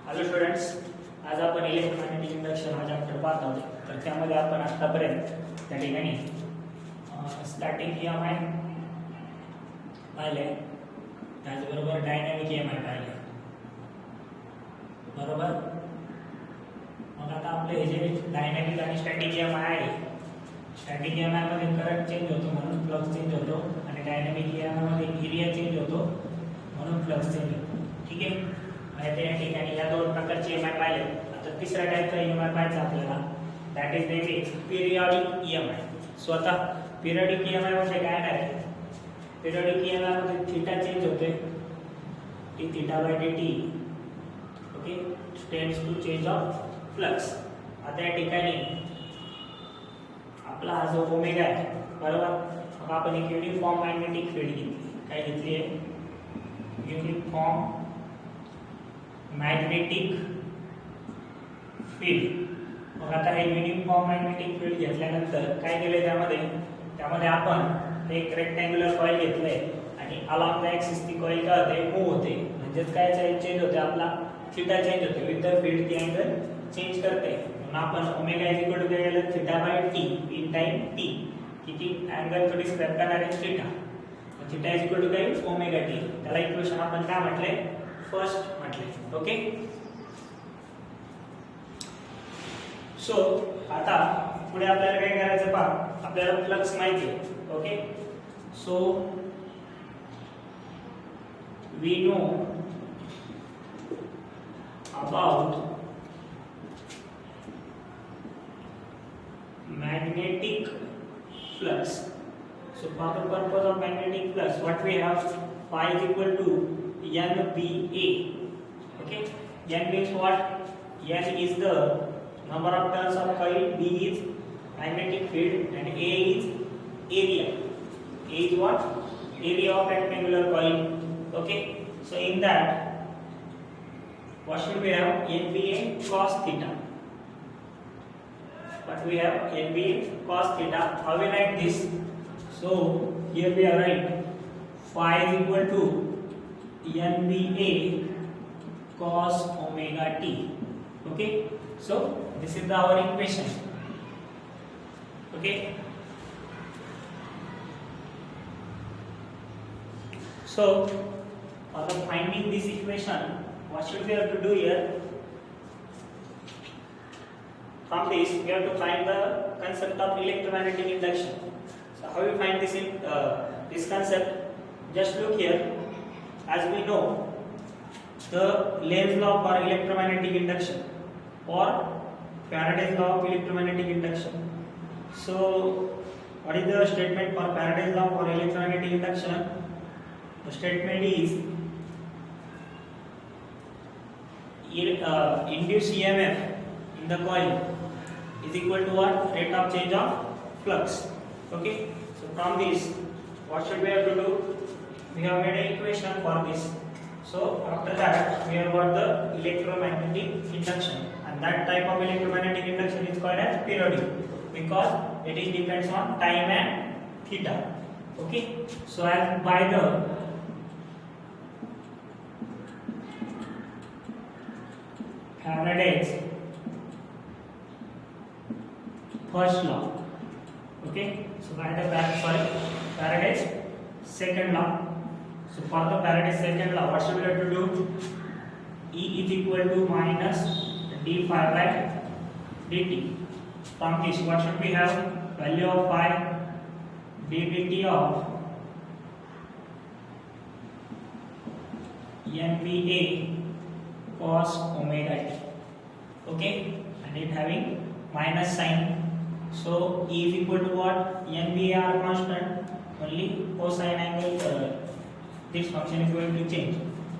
Hello students, आज आपण electromagnetic induction हा चॅप्टर पाहत आहोत. तर त्यामध्ये आपण आतापर्यंत त्या ठिकाणी स्टॅटिक EMI पाहिले, त्याचबरोबर डायनॅमिक EMI पाहिले. बरोबर. मग आता आपले हे जे डायनॅमिक आणि स्टॅटिक EMI आहे, स्टॅटिक EMI मध्ये करंट चेंज होतो म्हणून फ्लक्स चेंज होतो, आणि डायनॅमिक EMI मध्ये एरिया चेंज होतो म्हणून फ्लक्स चेंज होतो. ठीक आहे. आता या ठिकाणी या दोन प्रकारचे EMI पाहिले. आता तिसऱ्या टाईपचा EMI पाहायचा आपल्याला, that is name is periodic EMI. स्वतः पिरियॉडिक EMI म्हणजे काय आहे? पिरियॉडिक EMI मध्ये थीटा चेंज होते, t theta by dt, okay, tends to change of flux. आता या ठिकाणी आपला हा जो ओमेगा आहे, बरोबर, मग आपण एक युनिफॉर्म मॅग्नेटिक फील्ड घेतली. काय घेतली आहे? Uniform magnetic field. मग आता हे युनिफॉर्म मॅग्नेटिक फील्ड घेतल्यानंतर काय केले, त्यामध्ये आपण एक रेक्टँग्युलर कॉईल घेतलंय, आणि अलॉंग द ॲक्सिस ती कॉईल काय होते, मूव्ह होते. म्हणजेच काय चेंज होते, आपला थीटा चेंज होते. विथ द फील्ड ती अँगल चेंज करते. म्हणून आपण ओमेगा इज इक्वल टू काय केलं, theta by t in time t. किती अँगल तो डिस्क्राइब करणार आहे, theta. Theta is equal to काय, ओमेगा टी. त्याला इक्वेशन आपण काय म्हटले, फर्स्ट म्हटले. ओके. सो आता पुढे आपल्याला काय करायचं पहा, आपल्याला फ्लक्स माहिती आहे. Okay. So we know about magnetic flux. So for the purpose of magnetic flux, what we have, phi is equal to NBA. Okay, N means what? N is the number of turns of coil, B is magnetic field, and A is area. A is what? Area of rectangular coil. Okay, so in that, what should we have? NBA cos theta. But we have NBA cos theta. How we write this? So here we are write phi is equal to NBA cos omega t. Okay, so this is our equation. Okay, so after finding this equation, what should we have to do here? From this, we have to find the concept of electromagnetic induction. So how we find this in this concept? Just look here. As we know, the Lenz's law for electromagnetic induction, or Faraday's law of electromagnetic induction. So, what is the statement for Faraday's law for electromagnetic induction? The statement is induced EMF in the coil is equal to what? Rate of change of flux. Okay, so from this, what should we have to do? We have made an equation for this. So after that, we have got the electromagnetic induction, and that type of electromagnetic induction is called as periodic, because it is depends on time and theta. Okay, so as by the Faraday's first law. Okay, so by the Faraday's second law. So for the Faraday's second law, what should we have to do? E is equal to minus d phi by dt. From this, what should we have? Value of phi, d dt of NBA cos omega t. Okay, and it having minus sign. So E is equal to what? NBA are constant, only cosine angle, this function is going to change.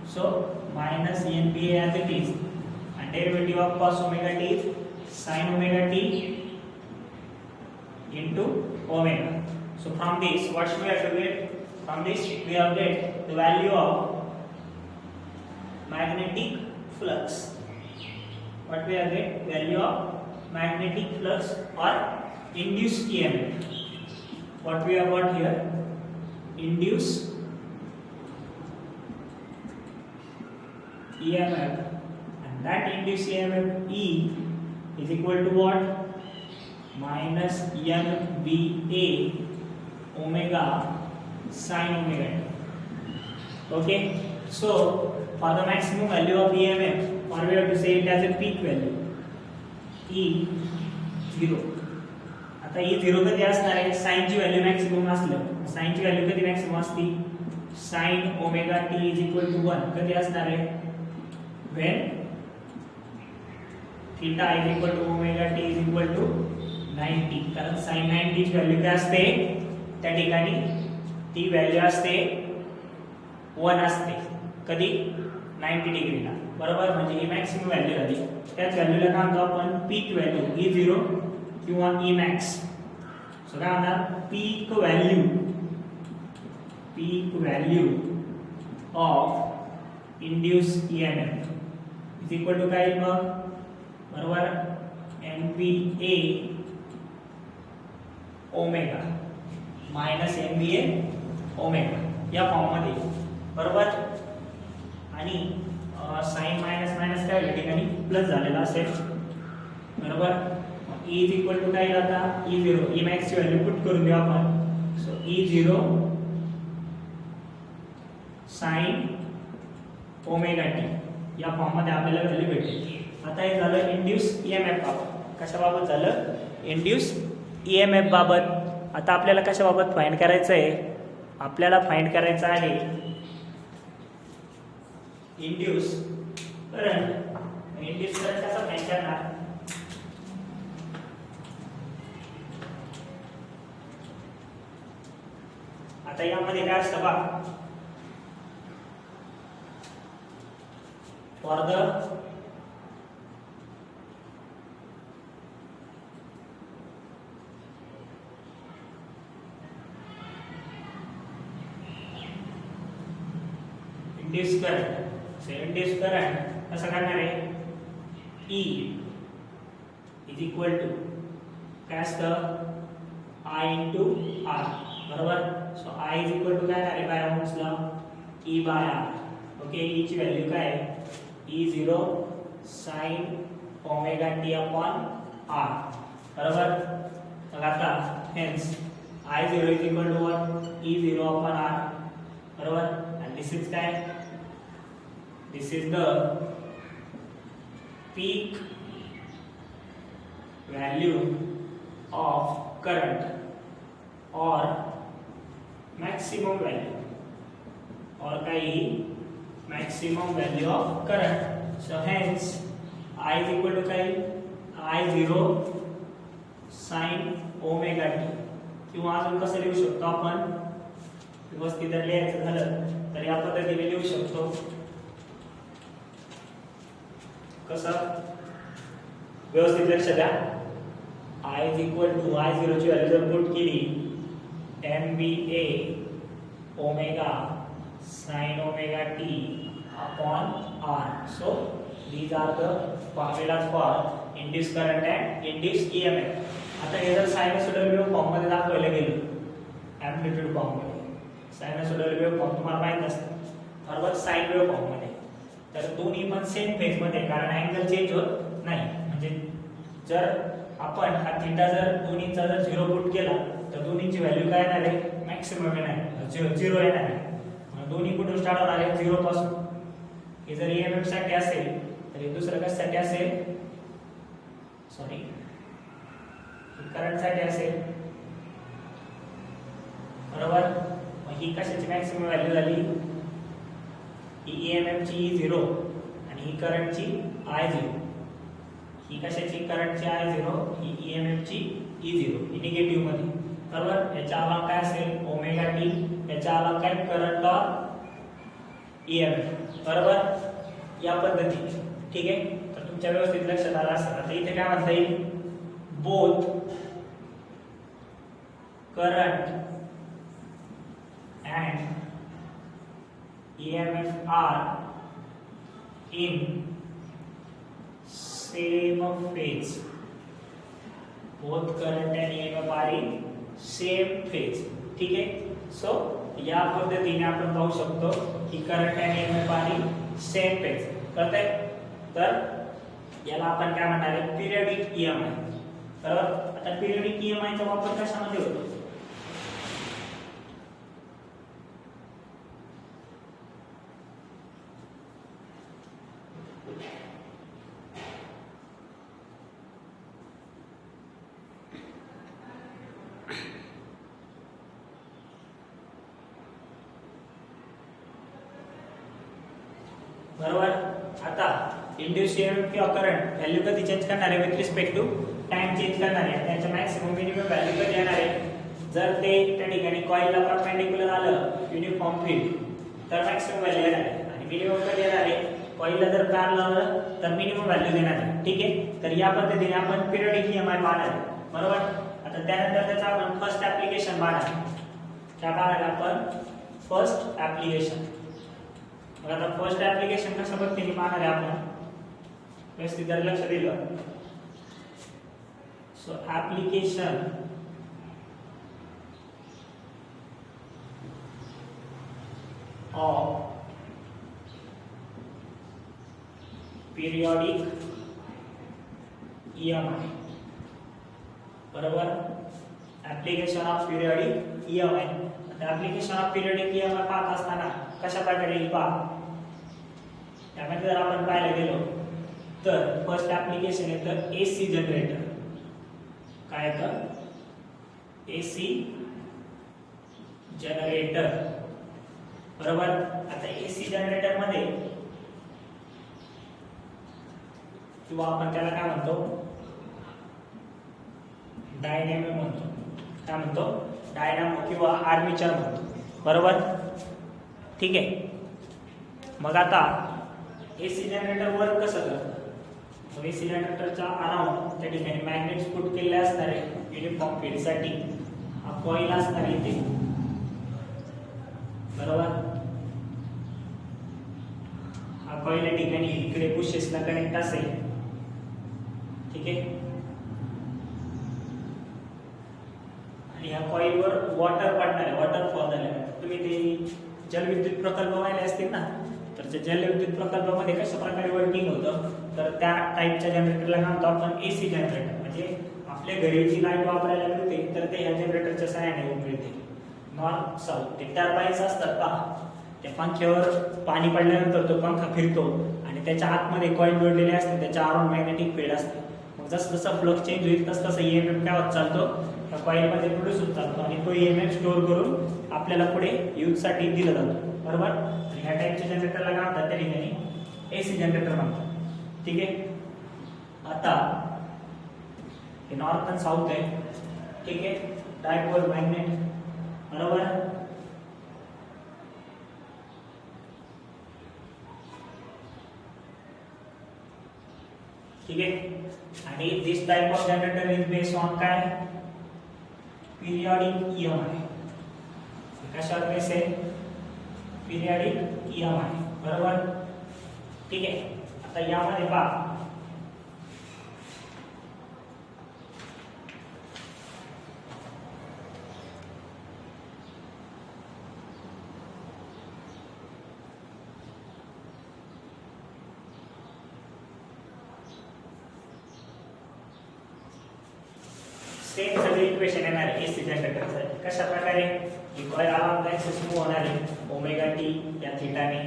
So minus NBA as it is, and derivative of cos omega t is sin omega t into omega. So from this, what should we have to get? From this we have get the value of magnetic flux. What we have get? Value of magnetic flux or induced EMF. What we have got here? Induced EMF, and that induced EMF E is equal to what? Minus NBA omega sin omega t. Okay, so for the maximum value of EMF, or we have to say it as a peak value, E0. आता E0 कधी असणार आहे? Sign ची value maximum असलं, sign ची value कधी maximum असती? sin omega t is equal to 1. कधी असणार आहे? when theta is equal to omega t is equal to 90. कारण sin 90 ची व्हॅल्यू काय असते? त्या ठिकाणी ती व्हॅल्यू असते 1 असते. कधी? 90 डिग्रीला. बरोबर, म्हणजे ही मॅक्सिमम व्हॅल्यू झाली. त्याच व्हॅल्यूला काय म्हणतो आपण? पीक व्हॅल्यू E0 किंवा E max. सो काय म्हणणार? Peak value of induced EMF is equal to काय मग? बरोबर, MVA omega minus MVA omega या फॉर्म मध्ये. बरोबर, आणि साइन मायनस मायनस काय या ठिकाणी प्लस झालेला असेल. बरोबर, E इज इक्वल टू काय आता? E0. E max ची व्हॅल्यू पुट करून देऊ आपण. So E0 sin omega T या फॉर्म मध्ये आपल्याला व्हॅल्यू भेटेल. आता हे झालं इंड्यूस्ड EMF बाबत. कशाबाबत झालं? इंड्यूस्ड EMF बाबत. आता आपल्याला कशाबाबत फाइंड करायचं आहे? आपल्याला फाइंड करायचं आहे इंड्यूस्ड करंट. इंड्यूस्ड करंट कसा फाइंड करणार? आता यामध्ये काय असतं बघा, for the induced current. Induced current कसं करणार आहे? E इज इक्वल टू काय असतं? I into R. बरोबर, so I is equal to काय आहे by ohm's law? E by R. Okay, E ची व्हॅल्यू काय आहे? E0 sin omega t upon R. बरोबर, मग आता hence I0 is equal to what? E0 upon R. बरोबर, आणि दिस इज काय? This is the peak value of current or maximum value or maximum value of current. So hence I is equal to I0 sin omega t. किंवा अजून कसं लिहू शकतो आपण? व्यवस्थित जर लिहायचं झालं तर या पद्धतीने लिहू शकतो. कसं? व्यवस्थित लक्ष द्या. I is equal to I0 ची व्हॅल्यू जर पुट केली MVA omega sin omega t upon R. So these are the formulas for induced current and induced EMF. आता हे जर सायनोसॉइडल वेव्ह फॉर्म मध्ये दाखवलं गेलं, एम्प्लिट्यूड फॉर्म मध्ये, सायनोसॉइडल वेव्ह फॉर्म तुम्हाला माहित असतं. बरोबर, साइन वेव्ह फॉर्म मध्ये, तर दोन्ही पण सेम फेज मध्ये, कारण अँगल चेंज होत नाही. म्हणजे जर आपण हा थीटा जर दोन्हीचा जर 0 पुट केला तर दोन्हीची व्हॅल्यू काय येणार आहे? मॅक्सिमम येणार आहे, 0 येणार आहे. दोन्ही कुठून स्टार्ट होणार आहे? 0 पासून. हे जर EMF साठी असेल तर हे दुसरं कशासाठी असेल? सॉरी, करंट साठी असेल. बरोबर, मग ही कशाची मॅक्सिमम व्हॅल्यू झाली? ही EMF ची E0 आणि ही करंटची I0. ही कशाची? करंटची I0, ही EMF ची E0, ही निगेटिव्ह मध्ये. बरोबर, याच्या अलॉंग काय असेल? Omega T. याच्या अलॉंग काय? करंट और EMF. बरोबर, या पद्धतीने. ठीक आहे, तर तुमच्या व्यवस्थित लक्षात आलं असेल. आता इथे काय म्हणता येईल? Both current and EMF are in same phase. Both current and EMF are in same phase. ठीक आहे, सो या पद्धतीने आपण पाहू शकतो की करंट आणि EMF are in same phase. कळतंय? तर याला आपण काय म्हणणार आहे, पिरियडिक ईएमआय. बरोबर. आता पिरियडिक ईएमआय चा वापर कशामध्ये होतो? बरोबर. आता इंड्यूस ईएमएफ किंवा करंट व्हॅल्यू कधी चेंज करणार आहे, with respect to time change करणार आहे. त्याच्या मॅक्सिमम मिनिमम व्हॅल्यू कधी येणार आहे, जर ते त्या ठिकाणी कॉइलला परपेंडिक्युलर आलं युनिफॉर्म फील्ड तर मॅक्सिमम व्हॅल्यू येणार आहे. आणि मिनिमम कधी येणार आहे, कॉइलला जर पॅरलल आलं तर मिनिमम व्हॅल्यू देणार आहे. ठीक आहे. तर या पद्धतीने आपण पिरियडिक ईएमआय पाहणार आहे. बरोबर. आता त्यानंतर त्याचा आपण फर्स्ट ऍप्लिकेशन पाहणार. काय पाहणार आपण? First application. आता फर्स्ट ऍप्लिकेशन कशा पद्धतीने पाहणार आहे आपण, व्यवस्थित जर लक्ष दिलं. So application of periodic EMI. बरोबर. Application of periodic EMI. आता ऍप्लिकेशन ऑफ पिरियॉडिक ईएमआय पाहत असताना कशा प्रकारे येईल पहा. त्यामध्ये जर आपण पाहायला गेलो तर फर्स्ट ऍप्लिकेशन येतं एसी जनरेटर. काय येतं? AC generator. बरोबर. आता एसी जनरेटर मध्ये किंवा आपण त्याला काय म्हणतो, डायनॅमो म्हणतो. काय म्हणतो? डायनॅमो किंवा आर्मेचर म्हणतो. बरोबर. ठीक आहे. मग आता एसी जनरेटर वर्क कसं करतं? एसी जनरेटरच्या अराउंड त्या ठिकाणी मॅग्नेट्स पुट केलेले असणार आहे युनिफॉर्म फील्ड साठी. हा कॉइल असणार आहे इथे. बरोबर. हा कॉइल या ठिकाणी इकडे पुशेसला कनेक्ट असेल. ठीक आहे. आणि ह्या कॉइलवर वॉटर पडणार आहे, वॉटरफॉल झालेला. तुम्ही ते जलविद्युत प्रकल्प पाहिले असतील ना, तर त्या जलविद्युत प्रकल्पामध्ये कशा प्रकारे वर्किंग होतं, तर त्या टाईपच्या जनरेटरला काय म्हणतो आपण? AC generator. म्हणजे आपल्या घरी जी लाईट वापरायला मिळते तर ते ह्या जनरेटरच्या सहाय्याने मिळते. नॉर्थ साऊथ ते टर्बाईन्स असतात पहा, त्या पंख्यावर पाणी पडल्यानंतर तो पंखा फिरतो आणि त्याच्या आतमध्ये कॉइल जोडलेले असते, त्याच्या अराउंड मॅग्नेटिक फील्ड असते. मग जसं जसं फ्लक्स चेंज होईल तसं तसं ईएमएफ काय होत चालतो, त्या कॉइलमध्ये प्रोड्यूस होत चालतो आणि तो ईएमएफ स्टोअर करून आपल्याला पुढे यूजसाठी दिला जातो. बरोबर. ह्या टाईपच्या जनरेटरला काय म्हणतात, त्या ठिकाणी एसी जनरेटर म्हणतात. ठीक आहे. आता हे नॉर्थ आणि साऊथ आहे. ठीक आहे. Dipole magnet. बरोबर. ठीक आहे. आणि this type of generator is based on काय? Periodic EMI. कशावर बेस आहे? Periodic EMI. बरोबर. ठीक आहे. आता यामध्ये पहा, सेम सगळे इक्वेशन येणार आहे एसी जनरेटरचं. कशा प्रकारे? ही कॉइल अराउंड ऍक्सिस मूव्ह होणार आहे ओमेगा टी या थीटाने.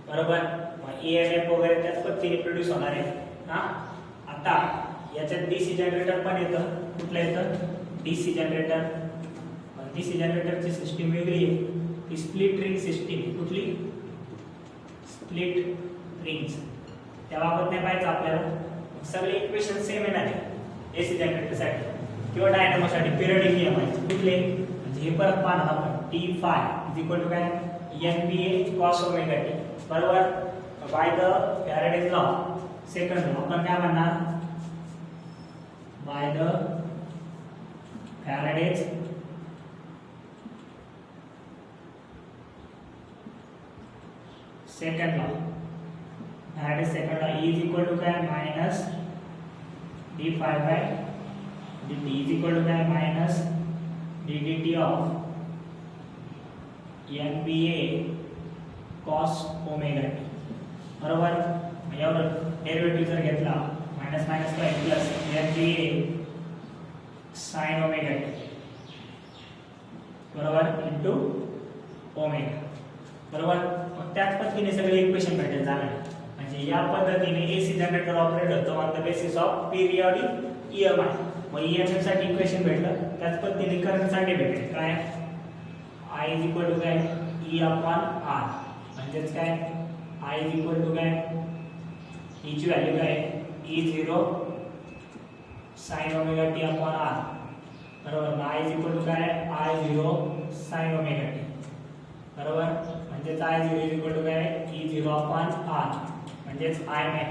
बरोबर. मग ईएमएफ वगैरे त्याच पद्धतीने प्रोड्यूस होणार आहे. हा. आता याच्यात डीसी जनरेटर पण येतं. कुठलं येतं? DC generator. डीसी जनरेटरची सिस्टीम वेगळी आहे, ती स्प्लिट रिंग सिस्टीम. कुठली? Split rings. त्याबाबत नाही पाहायचं आपल्याला. सगळे इक्वेशन सेम येणार आहे एसी जनरेटरसाठी किंवा डायनॅमोसाठी. पिरियडिक ईएमआय कुठले? म्हणजे हे परत पाहणार आपण. T phi is equal to काय? NBA cos omega t. बरोबर. By the Faraday's law. Second law आपण काय म्हणणार? By the Faraday's second law. Faraday's second law is equal to काय? Minus d phi by dt is equal to काय? Minus ddt of NBA cos omega t. बरोबर. यावर derivative जर घेतला minus minus काय plus MVA sin omega t बरोबर into omega बरोबर. मग त्याच पद्धतीने सगळे इक्वेशन भेटेल झालं. म्हणजे या पद्धतीने एसी जनरेटर ऑपरेट होतो on the basis of periodic EMI. मग EMF साठी इक्वेशन भेटलं त्याच पद्धतीने करंट साठी भेटेल काय I इज इक्वल टू काय E अपॉन R म्हणजेच काय I इज इक्वल टू काय E ची व्हॅल्यू काय E0 sin omega T upon R बरोबर. I इज इक्वल टू काय I0 sin ओमेगा टी बरोबर. म्हणजेच I0 इज इक्वल टू काय E0 अपॉन R म्हणजेच I max.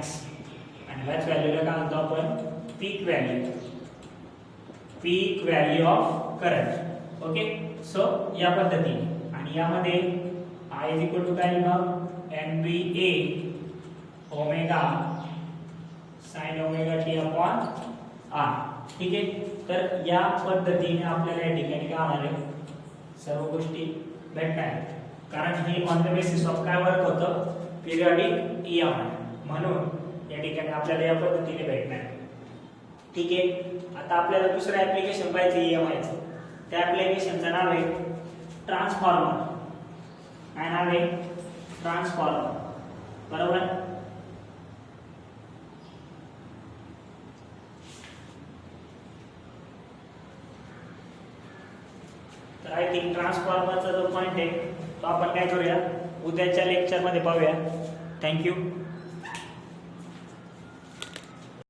आणि ह्याच व्हॅल्यूला काय म्हणतो आपण peak value of current. Okay. So या पद्धतीने आणि यामध्ये I इज इक्वल टू काय मग MVA omega sin omega T upon R. ठीक आहे. तर या पद्धतीने आपल्याला या ठिकाणी काय होणार आहे सर्व गोष्टी भेटणार आहेत. कारण हे ऑन द बेसिस ऑफ काय वर्क होतं पिरियॉडिक EMI म्हणून या ठिकाणी आपल्याला या पद्धतीने भेटणार आहे. ठीक आहे. आता आपल्याला दुसरं ऍप्लिकेशन पाहिजे EMIचं. त्या ऍप्लिकेशनचं नाव आहे ट्रान्सफॉर्मर. काय नाव आहे ट्रान्सफॉर्मर बरोबर. तर आय थिंक ट्रान्सफॉर्मरचा जो पॉइंट आहे तो आपण काय करूया उद्याच्या लेक्चरमध्ये पाहूया. थँक्यू.